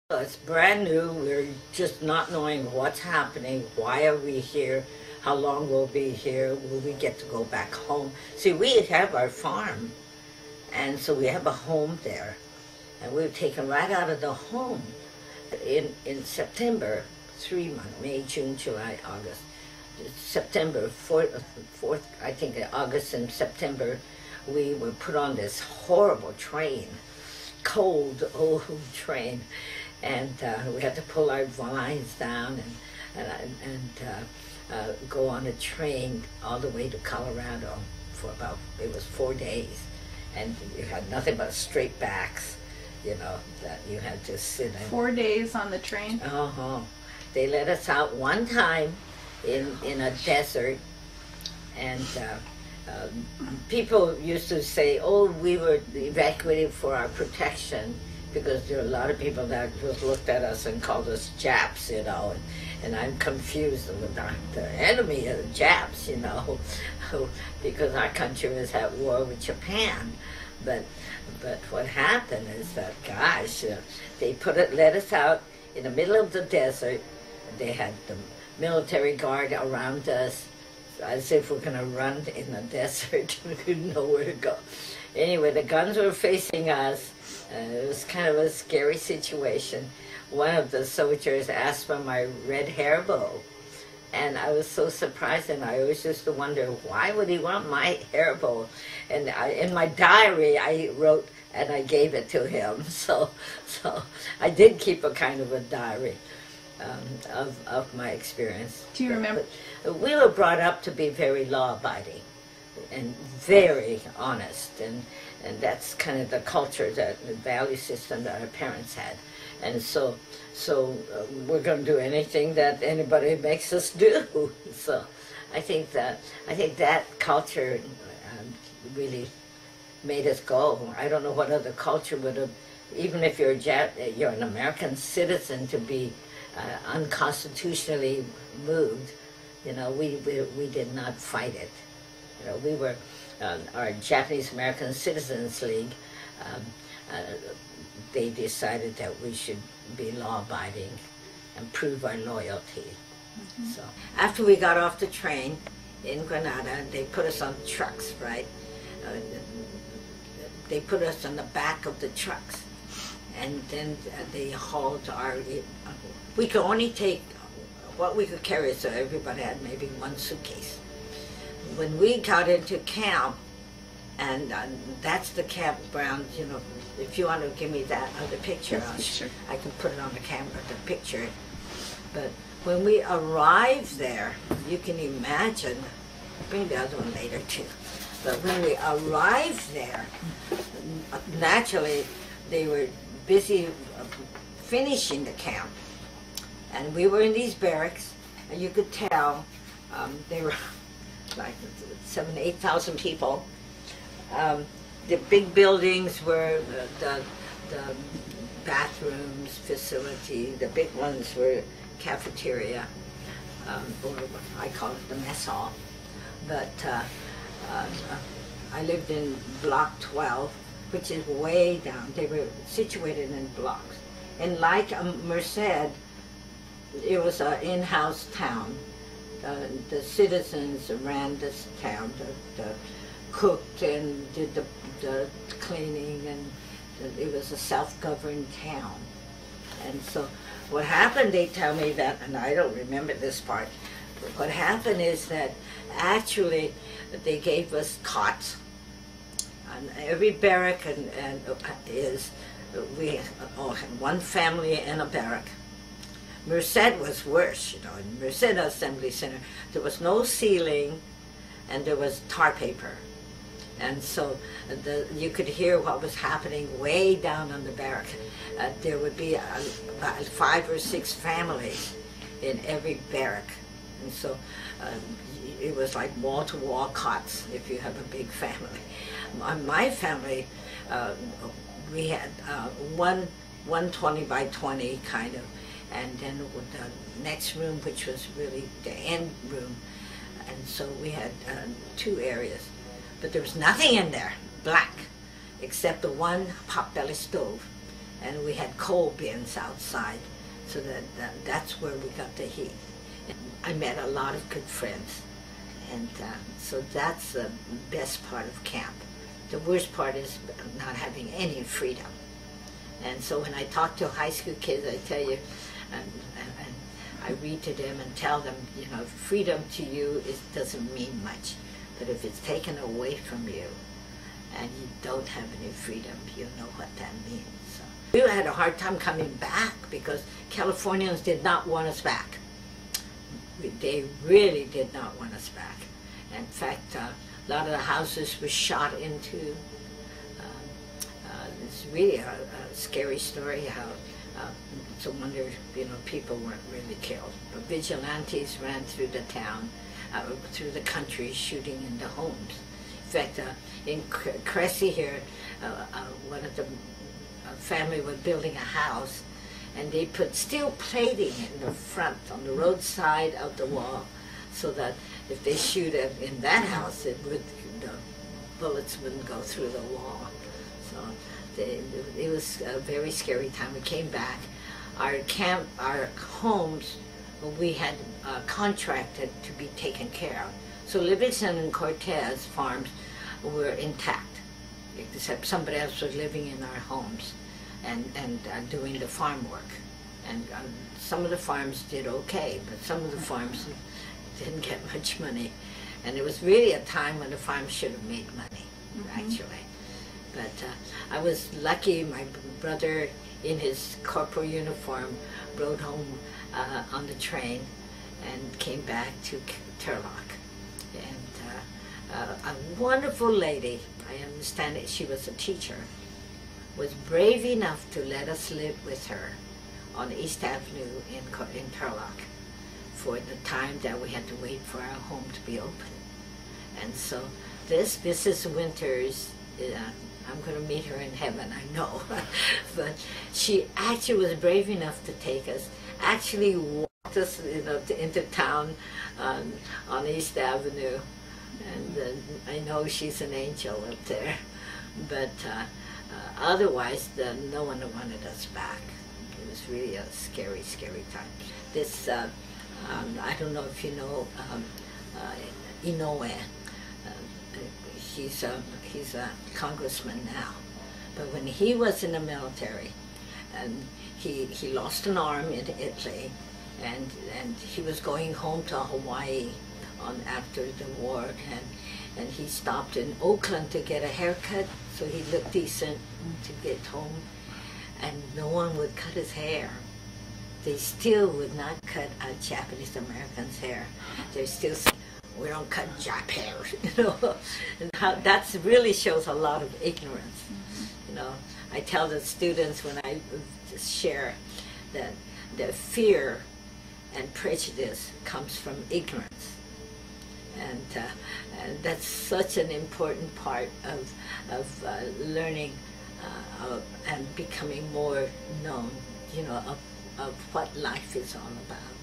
It's brand new. We're just not knowing what's happening. Why are we here? How long will we be here? Will we get to go back home? See, we have our farm, and so we have a home there. And we were taken right out of the home in September, 3 months, May, June, July, August. September, 4th, I think August and September, we were put on this horrible train, cold, old train. And we had to pull our blinds down and go on a train all the way to Colorado for about, it was 4 days. And you had nothing but straight backs, you know, that you had to sit in. 4 days on the train? Uh-huh. They let us out one time in a desert, and people used to say, oh, we were evacuated for our protection, because there are a lot of people that just looked at us and called us Japs, you know, and I'm confused with the enemy of the Japs, you know, because our country was at war with Japan. But what happened is that, gosh, they let us out in the middle of the desert. They had the military guard around us, as if we're going to run in the desert. We didn't know where to go. Anyway, the guns were facing us. It was kind of a scary situation. One of the soldiers asked for my red hair bow, and I was so surprised, and I always used to wonder, why would he want my hair bow? And in my diary, I wrote, and I gave it to him. So I did keep a kind of a diary of my experience. Do you remember? But we were brought up to be very law-abiding and very honest, and that's kind of the culture, the value system that our parents had. And so we're going to do anything that anybody makes us do. So I think that culture really made us go. I don't know what other culture would have, even if you're an American citizen, to be unconstitutionally moved. You know, we did not fight it. You know, we were, our Japanese American Citizens League, they decided that we should be law-abiding and prove our loyalty. Mm-hmm. So after we got off the train in Granada, they put us on trucks, right? They put us on the back of the trucks, and then they hauled we could only take what we could carry, so everybody had maybe one suitcase. When we got into camp, and that's the campground, you know, if you want to give me that other picture, sure. I can put it on the camera, the picture. But when we arrived there, you can imagine, bring the other one later too, but when we arrived there, naturally they were busy finishing the camp. And we were in these barracks, and you could tell they were like 7,000 to 8,000 people. The big buildings were the bathrooms, facility. The big ones were cafeteria, or I call it the mess hall. But I lived in Block 12, which is way down. They were situated in blocks. And like Merced, it was an in-house town. The citizens ran this town, cooked and did the cleaning, and it was a self-governed town. And so what happened, they tell me that, and I don't remember this part, but what happened is that actually they gave us cots. And every barrack we had one family in a barrack. Merced was worse, you know. In Merced Assembly Center, there was no ceiling, and there was tar paper. And so you could hear what was happening way down on the barrack. There would be about 5 or 6 families in every barrack. And so it was like wall-to-wall cots if you have a big family. My family, we had one 20 by 20 kind of, and then the next room, which was really the end room. And so we had 2 areas. But there was nothing in there, black, except the one potbelly stove. and we had coal bins outside, so that's where we got the heat. And I met a lot of good friends, and so that's the best part of camp. The worst part is not having any freedom. And so when I talk to high school kids, I tell you, and I read to them and tell them, you know, freedom to you doesn't mean much, but if it's taken away from you and you don't have any freedom, you know what that means. So we had a hard time coming back because Californians did not want us back. They really did not want us back. In fact, a lot of the houses were shot into. It's really a scary story how it's a wonder, you know, people weren't really killed. But vigilantes ran through the town, through the country, shooting into homes. In fact, in Cressy here, one of the family was building a house, and they put steel plating in the front on the roadside of the wall, so that if they shoot in that house, the bullets wouldn't go through the wall. So it was a very scary time. We came back. Our homes, we had contracted to be taken care of. So Livingston and Cortez farms were intact, except somebody else was living in our homes and doing the farm work. And some of the farms did okay, but some of the farms didn't get much money. And it was really a time when the farm should have made money, actually. But I was lucky. My brother, in his corporal uniform, rode home on the train and came back to Turlock. And a wonderful lady, I understand that she was a teacher, was brave enough to let us live with her on East Avenue in Turlock for the time that we had to wait for our home to be open. And so this Mrs. Winters, I'm going to meet her in heaven, I know. But she actually was brave enough to take us, actually walked us, you know, into town on East Avenue. And I know she's an angel up there. But otherwise, no one wanted us back. It was really a scary, scary time. This, I don't know if you know Inoue. He's a congressman now, but when he was in the military, and he lost an arm in Italy, and he was going home to Hawaii after the war, and he stopped in Oakland to get a haircut so he looked decent to get home, and no one would cut his hair. They still would not cut a Japanese American's hair. They're still saying, we don't cut Jap hair, you know. And that really shows a lot of ignorance. You know, I tell the students when I share that the fear and prejudice comes from ignorance, and that's such an important part of learning and becoming more known, you know, of what life is all about.